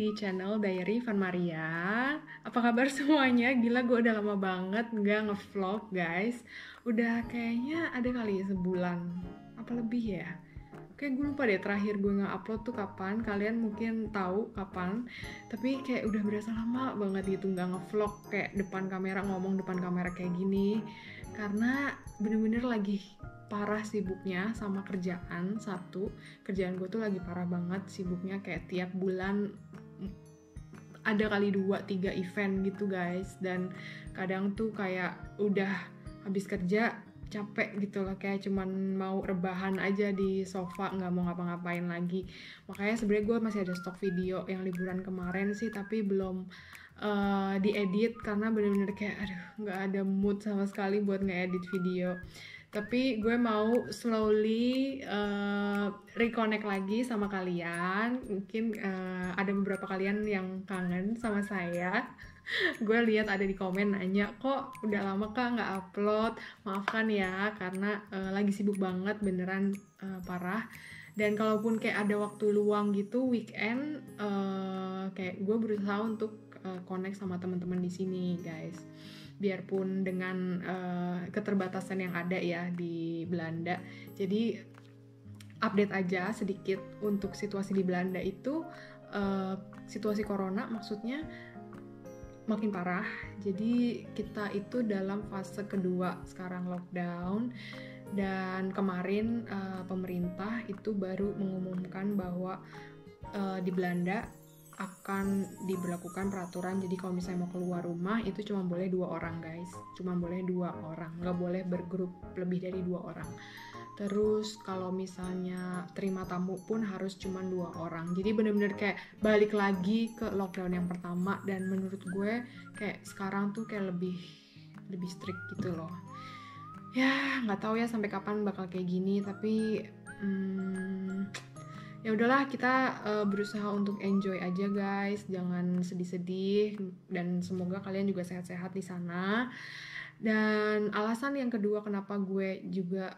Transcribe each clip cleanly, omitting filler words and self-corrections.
di channel Diary Van Maria. Apa kabar semuanya? Gila, gue udah lama banget nggak ngevlog, guys. Udah kayaknya ada kali ya sebulan, apa lebih ya? Kayak gue lupa deh terakhir gue nge-upload tuh kapan. Kalian mungkin tahu kapan. Tapi kayak udah berasa lama banget gitu nggak ngevlog kayak depan kamera, ngomong depan kamera kayak gini. Karena bener-bener lagi parah sibuknya sama kerjaan. Satu, kerjaan gue tuh lagi parah banget sibuknya, kayak tiap bulan ada kali 2-3 event gitu guys. Dan kadang tuh kayak udah habis kerja capek gitu loh, kayak cuman mau rebahan aja di sofa, nggak mau ngapa-ngapain lagi. Makanya sebenarnya gue masih ada stok video yang liburan kemarin sih, tapi belum diedit karena bener-bener kayak aduh nggak ada mood sama sekali buat ngedit video. Tapi gue mau slowly reconnect lagi sama kalian. Mungkin ada beberapa kalian yang kangen sama saya. Gue lihat ada di komen nanya, kok udah lama kak nggak upload. Maafkan ya karena lagi sibuk banget, beneran parah. Dan kalaupun kayak ada waktu luang gitu weekend, kayak gue berusaha untuk connect sama teman-teman di sini guys. Biarpun dengan keterbatasan yang ada ya di Belanda. Jadi update aja sedikit untuk situasi di Belanda itu, situasi corona maksudnya makin parah. Jadi kita itu dalam fase kedua sekarang, lockdown. Dan kemarin pemerintah itu baru mengumumkan bahwa di Belanda akan diberlakukan peraturan. Jadi kalau misalnya mau keluar rumah itu cuma boleh 2 orang guys, cuma boleh 2 orang, nggak boleh bergrup lebih dari 2 orang. Terus kalau misalnya terima tamu pun harus cuma 2 orang. Jadi bener-bener kayak balik lagi ke lockdown yang pertama. Dan menurut gue kayak sekarang tuh kayak lebih strict gitu loh. Ya nggak tahu ya sampai kapan bakal kayak gini, tapi ya udahlah, kita berusaha untuk enjoy aja guys, jangan sedih-sedih, dan semoga kalian juga sehat-sehat di sana. Dan alasan yang kedua kenapa gue juga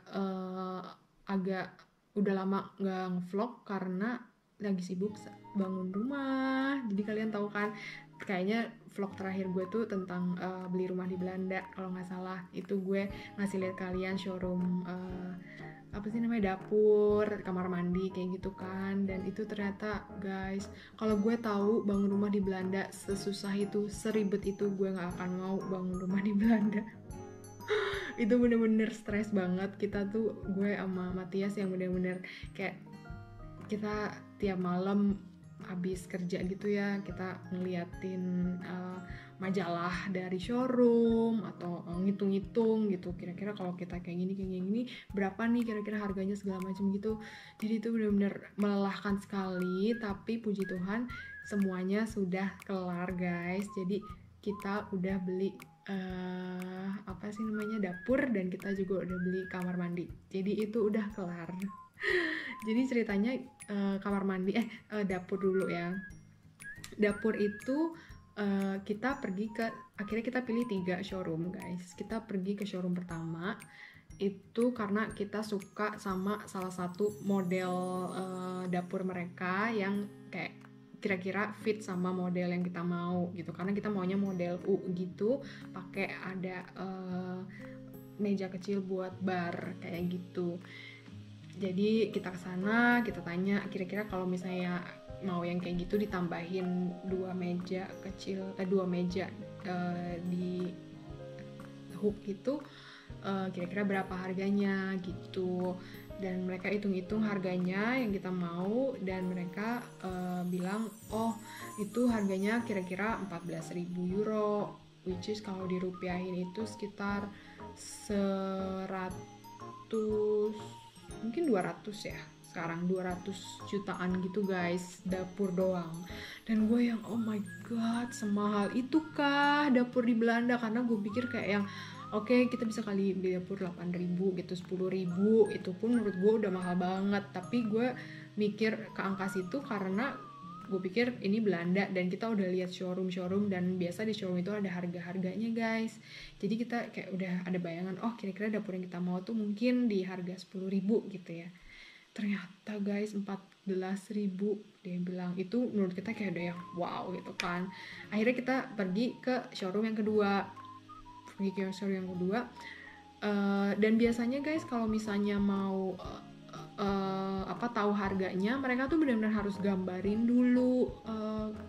agak udah lama nggak ngevlog karena lagi sibuk bangun rumah. Jadi kalian tahu kan, kayaknya vlog terakhir gue tuh tentang beli rumah di Belanda kalau nggak salah. Itu gue ngasih lihat kalian showroom apa sih namanya, dapur, kamar mandi kayak gitu kan. Dan itu ternyata guys, kalau gue tahu bangun rumah di Belanda sesusah itu, seribet itu, gue nggak akan mau bangun rumah di Belanda. Itu bener-bener stres banget. Kita tuh, gue sama Matias yang bener-bener kayak kita tiap malam habis kerja gitu ya, kita ngeliatin majalah dari showroom atau ngitung-ngitung gitu, kira-kira kalau kita kayak gini berapa nih kira-kira harganya segala macam gitu. Jadi itu benar-benar melelahkan sekali, tapi puji Tuhan semuanya sudah kelar guys. Jadi kita udah beli apa sih namanya, dapur, dan kita juga udah beli kamar mandi. Jadi itu udah kelar. Jadi ceritanya kamar mandi dapur dulu ya. Dapur itu kita pergi ke, akhirnya kita pilih 3 showroom guys. Kita pergi ke showroom pertama itu karena kita suka sama salah satu model dapur mereka yang kayak kira-kira fit sama model yang kita mau gitu. Karena kita maunya model U gitu, pakai ada meja kecil buat bar kayak gitu. Jadi kita kesana, kita tanya kira-kira kalau misalnya mau yang kayak gitu ditambahin 2 meja kecil, 2 meja di hook gitu, kira-kira berapa harganya gitu. Dan mereka hitung-hitung harganya yang kita mau, dan mereka bilang oh itu harganya kira-kira 14.000 euro, which is kalau dirupiahin itu sekitar 100, mungkin 200 ya sekarang, 200 jutaan gitu guys, dapur doang. Dan gue yang oh my god, semahal itu kah dapur di Belanda? Karena gue pikir kayak yang oke, kita bisa kali beli dapur 8.000 gitu, 10.000, itu pun menurut gue udah mahal banget. Tapi gue mikir ke angka situ karena gue pikir ini Belanda, dan kita udah lihat showroom, dan biasa di showroom itu ada harga-harganya guys. Jadi kita kayak udah ada bayangan, oh kira-kira dapur yang kita mau tuh mungkin di harga 10.000 gitu ya. ternyata guys 14.000 dia bilang. Itu menurut kita kayak udah yang wow gitu kan. Akhirnya kita pergi ke showroom yang kedua. Dan biasanya guys kalau misalnya mau tahu harganya, mereka tuh benar-benar harus gambarin dulu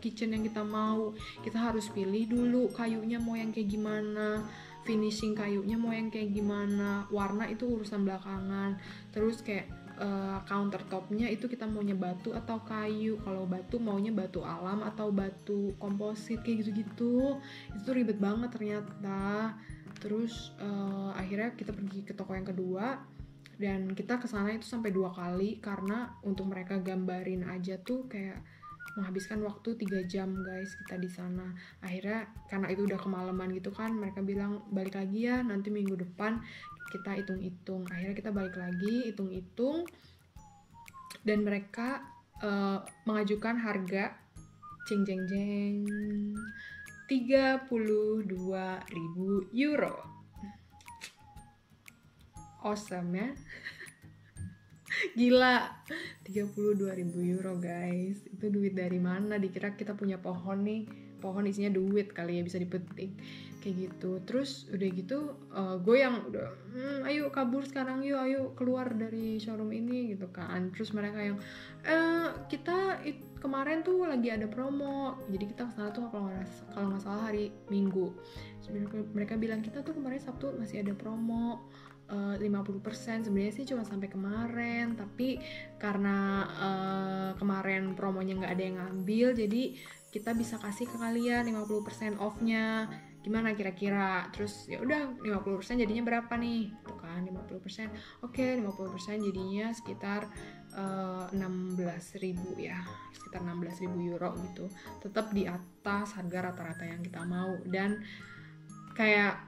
kitchen yang kita mau. Kita harus pilih dulu kayunya mau yang kayak gimana, finishing kayunya mau yang kayak gimana, warna itu urusan belakangan. Terus kayak countertopnya itu kita maunya batu atau kayu, kalau batu maunya batu alam atau batu komposit, kayak gitu-gitu. Itu ribet banget ternyata. Terus akhirnya kita pergi ke toko yang kedua, dan kita kesana itu sampai 2 kali karena untuk mereka gambarin aja tuh kayak menghabiskan waktu 3 jam guys kita di sana. Akhirnya karena itu udah kemalaman gitu kan, mereka bilang balik lagi ya nanti minggu depan. Kita hitung-hitung, akhirnya kita balik lagi hitung-hitung, dan mereka mengajukan harga jeng 32.000 euro. Awesome ya. Gila, 32.000 euro guys. Itu duit dari mana? Dikira kita punya pohon nih, pohon isinya duit kali ya, bisa dipetik kayak gitu. Terus udah gitu gue yang udah ayo kabur sekarang yuk, ayo keluar dari showroom ini gitu kan. Terus mereka yang kita kemarin tuh lagi ada promo, jadi kita kesana tuh kalau nggak salah hari Minggu. Mereka bilang kita tuh kemarin Sabtu masih ada promo 50%. Sebenarnya sih cuma sampai kemarin, tapi karena kemarin promonya nggak ada yang ngambil, jadi kita bisa kasih ke kalian 50% off-nya. Gimana kira-kira? Terus ya udah 50% jadinya berapa nih? Tuh kan 50%. Oke, 50% jadinya sekitar 16.000 ya. Sekitar 16.000 euro gitu. Tetap di atas harga rata-rata yang kita mau. Dan kayak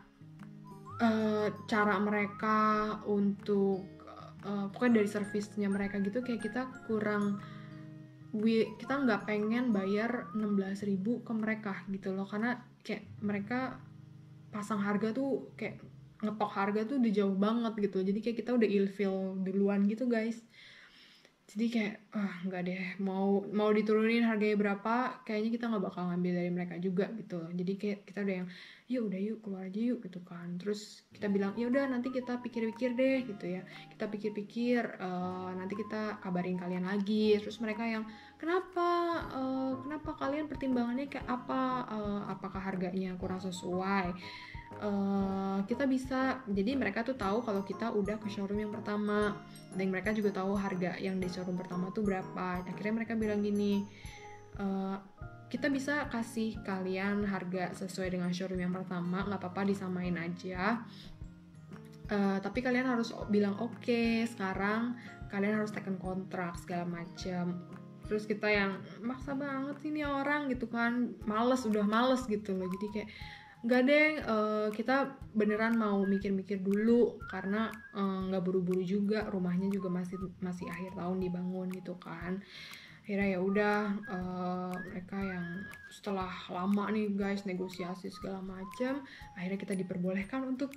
cara mereka untuk pokoknya dari servisnya mereka gitu, kayak kita kita nggak pengen bayar 16.000 ke mereka gitu loh, karena kayak mereka pasang harga tuh kayak ngetok harga tuh udah jauh banget gitu. Jadi kayak kita udah ilfeel duluan gitu guys. Jadi kayak nggak deh, mau diturunin harganya berapa, kayaknya kita nggak bakal ngambil dari mereka juga gitu loh. Jadi kayak kita udah yang yuk keluar aja yuk gitu kan. Terus kita bilang ya udah nanti kita pikir-pikir deh gitu ya. Kita pikir-pikir, nanti kita kabarin kalian lagi. Terus mereka yang kenapa kalian pertimbangannya kayak apa, apakah harganya kurang sesuai. Kita bisa, jadi mereka tuh tahu kalau kita udah ke showroom yang pertama, dan mereka juga tahu harga yang di showroom pertama tuh berapa. Akhirnya mereka bilang gini, kita bisa kasih kalian harga sesuai dengan showroom yang pertama, nggak apa-apa disamain aja, tapi kalian harus bilang oke, sekarang kalian harus tekan kontrak segala macam. Terus kita yang maksa banget sih ini orang gitu kan, udah males gitu loh. Jadi kayak nggak deh, kita beneran mau mikir-mikir dulu karena nggak buru-buru juga, rumahnya juga masih akhir tahun dibangun gitu kan. Akhirnya ya udah, mereka yang setelah lama nih guys negosiasi segala macam, akhirnya kita diperbolehkan untuk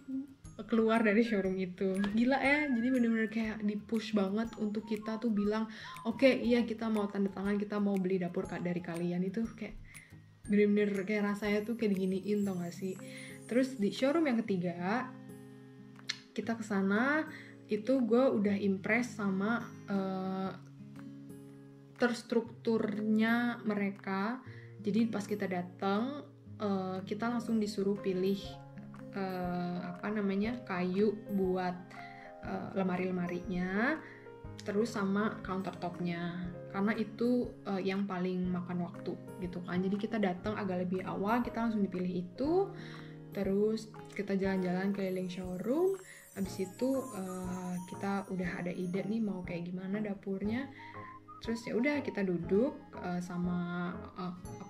keluar dari showroom itu. Gila ya, jadi bener-bener kayak di push banget untuk kita tuh bilang oke, iya kita mau tanda tangan, kita mau beli dapur dari kalian. Itu kayak bener-bener kayak rasanya tuh kayak diginiin, tau gak sih. Terus di showroom yang ketiga kita kesana, itu gue udah impress sama terstrukturnya mereka. Jadi pas kita datang, kita langsung disuruh pilih kayu buat lemari-lemarinya, terus sama countertopnya, karena itu yang paling makan waktu gitu kan. Jadi kita datang agak lebih awal, kita langsung dipilih itu. Terus kita jalan-jalan keliling showroom. Habis itu kita udah ada ide nih mau kayak gimana dapurnya. Terus ya udah kita duduk sama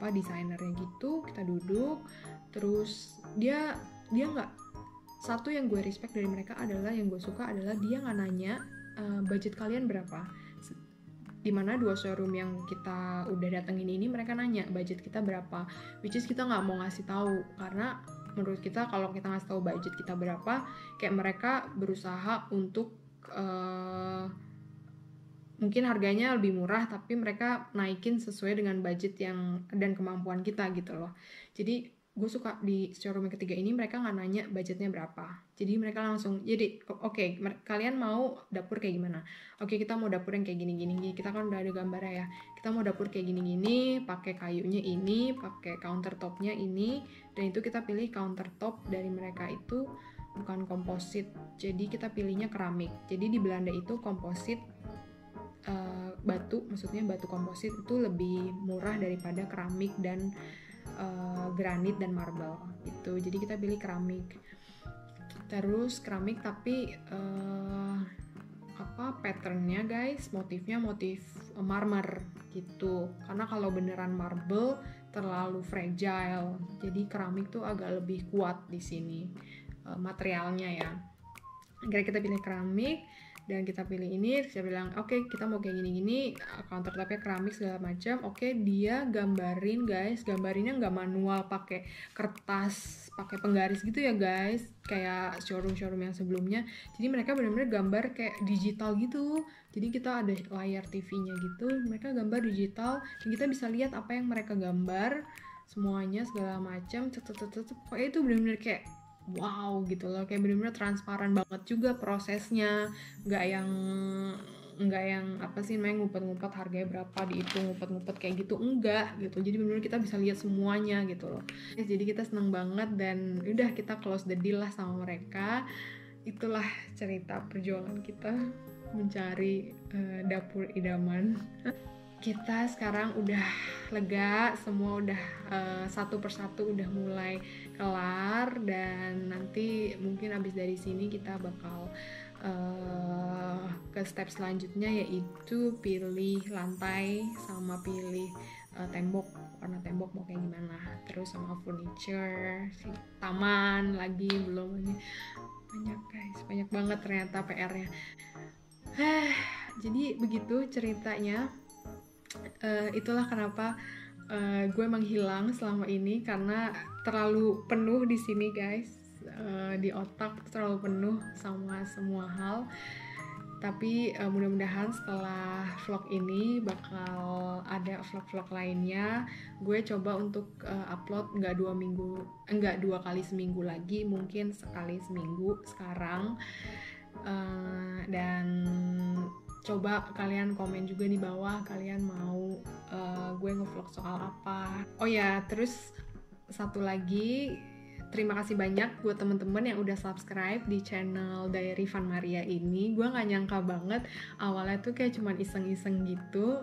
desainernya gitu, kita duduk. Terus dia nggak, satu yang gue respect dari mereka adalah, yang gue suka adalah dia nggak nanya budget kalian berapa. Dimana 2 showroom yang kita udah datengin ini mereka nanya budget kita berapa, which is kita nggak mau ngasih tahu, karena menurut kita kalau kita ngasih tahu budget kita berapa, kayak mereka berusaha untuk mungkin harganya lebih murah tapi mereka naikin sesuai dengan budget yang dan kemampuan kita gitu loh. Jadi gue suka di showroom yang ketiga ini mereka nggak nanya budgetnya berapa, jadi mereka langsung jadi oke, kalian mau dapur kayak gimana, oke kita mau dapur yang kayak gini, kita kan udah ada gambarnya ya, kita mau dapur kayak gini, pakai kayunya ini, pakai countertopnya ini, dan itu kita pilih countertop dari mereka itu bukan komposit, jadi kita pilihnya keramik. Jadi di Belanda itu komposit batu, maksudnya batu komposit itu lebih murah daripada keramik dan granit dan marble gitu. Jadi kita pilih keramik. Terus keramik tapi patternnya guys, motifnya motif marmer gitu. Karena kalau beneran marble terlalu fragile. Jadi keramik tuh agak lebih kuat di sini materialnya ya. Akhirnya kita pilih keramik. Dan kita pilih ini, saya bilang oke, kita mau kayak gini-gini, countertopnya keramik segala macam. Oke, dia gambarin guys, gambarinnya nggak manual pakai kertas, pakai penggaris gitu ya guys, kayak showroom yang sebelumnya. Jadi mereka benar-benar gambar kayak digital gitu. Jadi kita ada layar TV-nya gitu, mereka gambar digital, dan kita bisa lihat apa yang mereka gambar, semuanya segala macam. Pokoknya itu benar-benar kayak wow gitu loh, kayak bener-bener transparan banget juga prosesnya, nggak yang apa sih namanya ngumpet-ngumpet harganya berapa dihitung ngumpet-ngumpet kayak gitu, enggak gitu. Jadi bener-bener kita bisa lihat semuanya gitu loh. Jadi kita seneng banget dan udah kita close the deal lah sama mereka. Itulah cerita perjuangan kita mencari dapur idaman. Kita sekarang udah lega, semua udah satu persatu udah mulai kelar, dan nanti mungkin abis dari sini kita bakal ke step selanjutnya, yaitu pilih lantai sama pilih tembok, warna tembok mau kayak gimana, terus sama furniture, taman lagi belum, ini banyak guys, banyak banget ternyata PR-nya. Jadi begitu ceritanya. Itulah kenapa gue menghilang selama ini, karena terlalu penuh di sini guys, di otak terlalu penuh sama semua hal. Tapi mudah-mudahan setelah vlog ini bakal ada vlog-vlog lainnya. Gue coba untuk upload nggak 2 kali seminggu lagi, mungkin sekali seminggu sekarang. Dan coba kalian komen juga di bawah kalian mau gue ngevlog soal apa. Oh ya, terus satu lagi, terima kasih banyak buat temen-temen yang udah subscribe di channel Diary Van Maria ini. Gue gak nyangka banget, awalnya tuh kayak cuman iseng-iseng gitu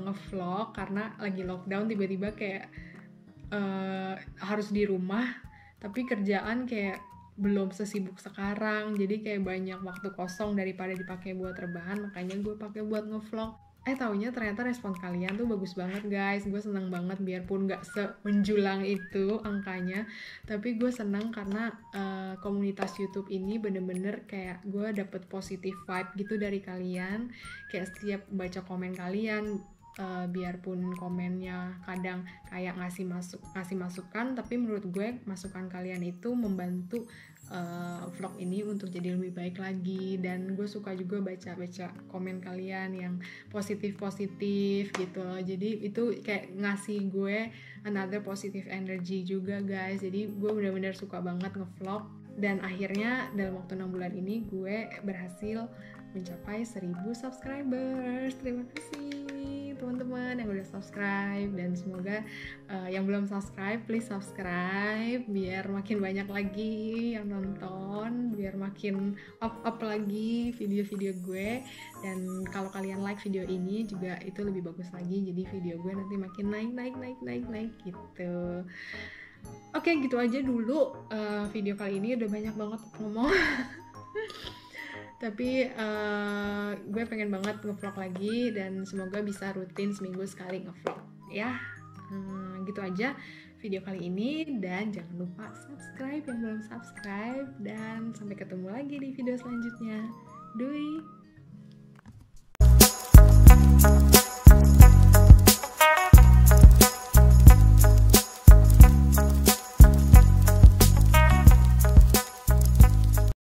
ngevlog karena lagi lockdown, tiba-tiba kayak harus di rumah, tapi kerjaan kayak belum sesibuk sekarang, jadi kayak banyak waktu kosong daripada dipakai buat rebahan, makanya gue pakai buat ngevlog. Taunya ternyata respon kalian tuh bagus banget guys, gue seneng banget, biarpun gak semenjulang itu angkanya, tapi gue seneng karena komunitas YouTube ini bener-bener kayak gue dapet positive vibe gitu dari kalian, kayak setiap baca komen kalian, biarpun komennya kadang kayak ngasih masukan, tapi menurut gue masukan kalian itu membantu vlog ini untuk jadi lebih baik lagi. Dan gue suka juga baca komen kalian yang positif gitu loh, jadi itu kayak ngasih gue another positive energy juga guys. Jadi gue benar-benar suka banget ngevlog, dan akhirnya dalam waktu 6 bulan ini gue berhasil mencapai 1000 subscribers. Terima kasih teman-teman yang udah subscribe, dan semoga yang belum subscribe please subscribe biar makin banyak lagi yang nonton, biar makin up lagi video-video gue. Dan kalau kalian like video ini juga itu lebih bagus lagi, jadi video gue nanti makin naik gitu. Oke, gitu aja dulu video kali ini, udah banyak banget ngomong. Tapi gue pengen banget ngevlog lagi, dan semoga bisa rutin seminggu sekali ngevlog ya. Gitu aja video kali ini, dan jangan lupa subscribe yang belum subscribe, dan sampai ketemu lagi di video selanjutnya. Doi.